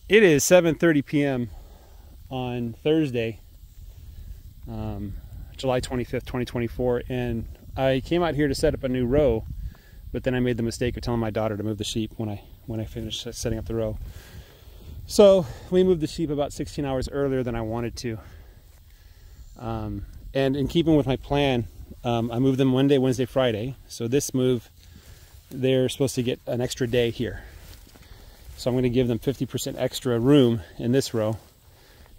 It is 7:30 p.m. on Thursday, July 25th, 2024, and I came out here to set up a new row, but then I made the mistake of telling my daughter to move the sheep when I finished setting up the row. So we moved the sheep about 16 hours earlier than I wanted to. And in keeping with my plan, I moved them Monday, Wednesday, Friday. So this move, they're supposed to get an extra day here. So I'm going to give them 50% extra room in this row.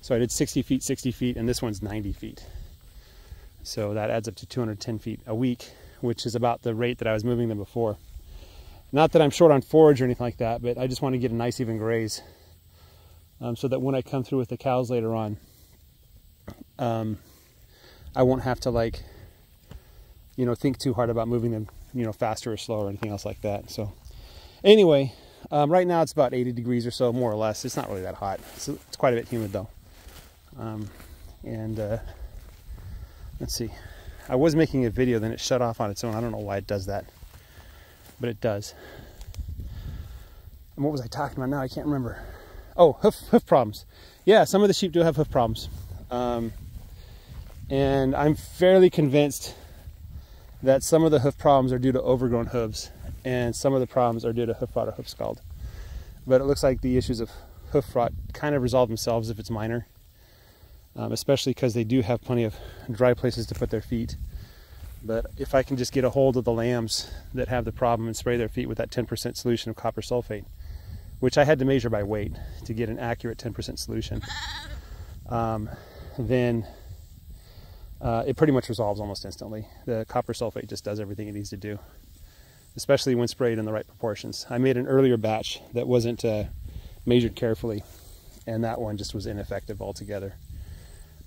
So I did 60 feet, and this one's 90 feet. So that adds up to 210 feet a week, which is about the rate that I was moving them before. Not that I'm short on forage or anything like that, but I just want to get a nice even graze. So that when I come through with the cows later on, I won't have to think too hard about moving them, faster or slower or anything else like that. So anyway, right now it's about 80 degrees or so, more or less. It's not really that hot. It's quite a bit humid though. Let's see. I was making a video, then it shut off on its own. I don't know why it does that, but it does. And what was I talking about now? I can't remember. Oh, hoof problems. Yeah, some of the sheep do have hoof problems. And I'm fairly convinced that some of the hoof problems are due to overgrown hooves, and some of the problems are due to hoof rot or hoof scald. But it looks like the issues of hoof rot kind of resolve themselves if it's minor, especially because they do have plenty of dry places to put their feet. But if I can just get a hold of the lambs that have the problem and spray their feet with that 10% solution of copper sulfate, which I had to measure by weight to get an accurate 10% solution, then it pretty much resolves almost instantly. The copper sulfate just does everything it needs to do, especially when sprayed in the right proportions. I made an earlier batch that wasn't measured carefully, and that one just was ineffective altogether.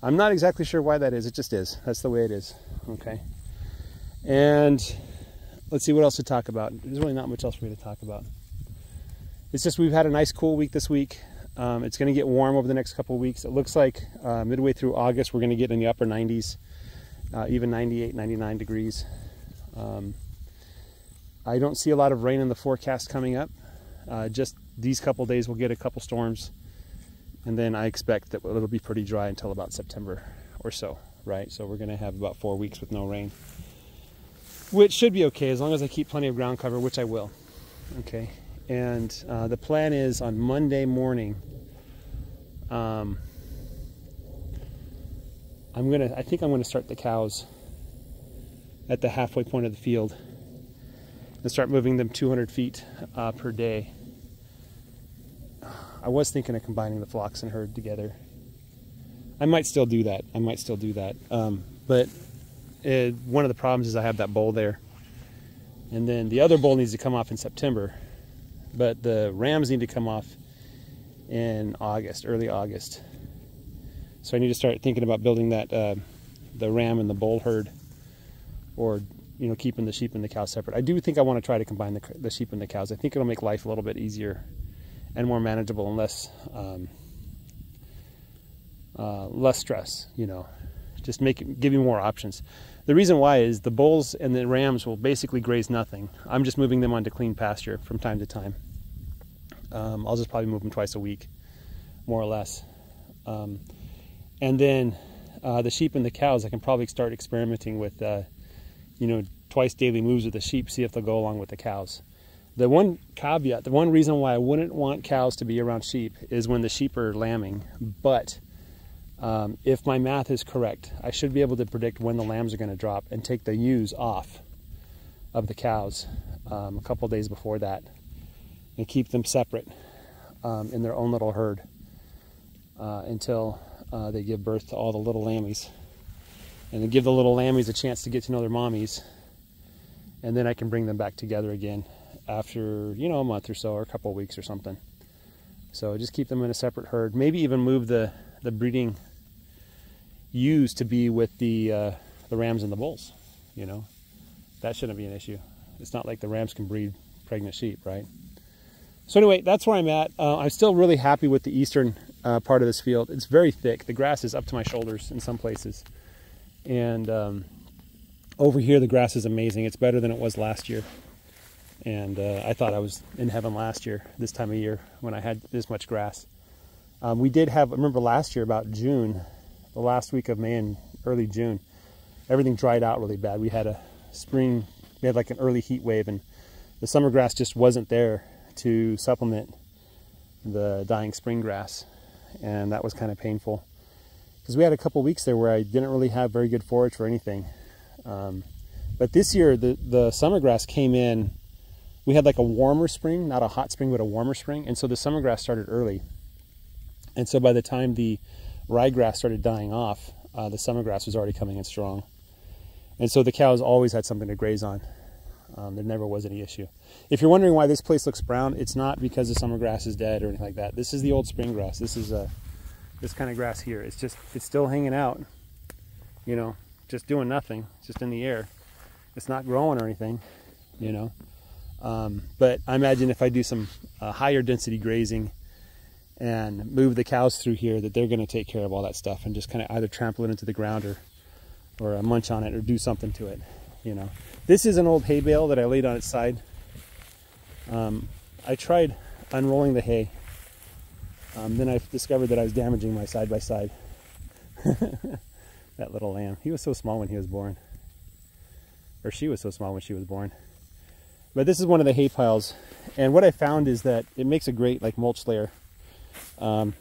I'm not exactly sure why that is. It just is. That's the way it is. Okay. And let's see what else to talk about. There's really not much else for me to talk about. It's just we've had a nice cool week this week. It's going to get warm over the next couple of weeks. It looks like midway through August we're going to get in the upper 90s, even 98, 99 degrees. I don't see a lot of rain in the forecast coming up. Just these couple days we'll get a couple storms, and then I expect that it'll be pretty dry until about September or so, right? So we're going to have about 4 weeks with no rain, which should be okay as long as I keep plenty of ground cover, which I will. Okay. And the plan is on Monday morning, I think I'm gonna start the cows at the halfway point of the field and start moving them 200 feet per day. I was thinking of combining the flocks and herd together. I might still do that. But one of the problems is I have that bull there, and then the other bull needs to come off in September. But the rams need to come off in August, early August. So I need to start thinking about building that, the ram and the bull herd, or keeping the sheep and the cows separate. I do think I want to try to combine the sheep and the cows. I think it'll make life a little bit easier and more manageable and less stress. Just give you more options. The reason why is the bulls and the rams will basically graze nothing. I'm just moving them onto clean pasture from time to time. I'll just probably move them twice a week, more or less. And then the sheep and the cows, I can probably start experimenting with, twice daily moves with the sheep, see if they'll go along with the cows. The one caveat, the one reason why I wouldn't want cows to be around sheep is when the sheep are lambing. But if my math is correct, I should be able to predict when the lambs are going to drop and take the ewes off of the cows a couple days before that, and keep them separate in their own little herd until they give birth to all the little lammies, and then give the little lammies a chance to get to know their mommies, and then I can bring them back together again after a month or so, or a couple of weeks or something. So just keep them in a separate herd. Maybe even move the breeding ewes to be with the rams and the bulls. That shouldn't be an issue. It's not like the rams can breed pregnant sheep, right? So anyway, that's where I'm at. I'm still really happy with the eastern part of this field. It's very thick. The grass is up to my shoulders in some places. And over here, the grass is amazing. It's better than it was last year. And I thought I was in heaven last year, this time of year, when I had this much grass. We did have, I remember last year about June, the last week of May and early June, everything dried out really bad. We had a spring, we had like an early heat wave, and the summer grass just wasn't there to supplement the dying spring grass. And that was kind of painful because we had a couple weeks there where I didn't really have very good forage for anything. But this year, the summer grass came in. We had like a warmer spring, not a hot spring, but a warmer spring. And so the summer grass started early. And so by the time the ryegrass started dying off, the summer grass was already coming in strong. And so the cows always had something to graze on. There never was any issue. If you're wondering why this place looks brown, it's not because the summer grass is dead or anything like that. This is the old spring grass. This is this kind of grass here. It's still hanging out, you know, just doing nothing. It's just in the air. It's not growing or anything, you know. But I imagine if I do some higher density grazing and move the cows through here, that they're going to take care of all that stuff and just kind of either trample it into the ground or munch on it or do something to it, you know. This is an old hay bale that I laid on its side. I tried unrolling the hay. Then I discovered that I was damaging my side-by-side. That little lamb. He was so small when he was born. Or she was so small when she was born. But this is one of the hay piles. And what I found is that it makes a great like mulch layer. So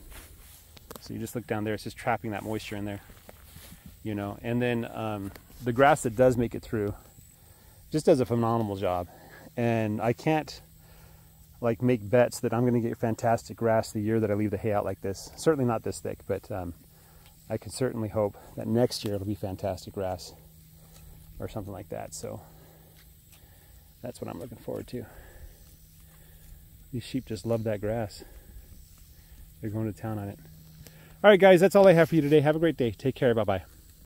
you just look down there, it's just trapping that moisture in there. You know, and then the grass that does make it through just does a phenomenal job. And I can't like make bets that I'm going to get fantastic grass the year that I leave the hay out like this. Certainly not this thick, but I can certainly hope that next year it'll be fantastic grass or something like that. So that's what I'm looking forward to. These sheep just love that grass. They're going to town on it. All right, guys, that's all I have for you today. Have a great day. Take care. Bye-bye.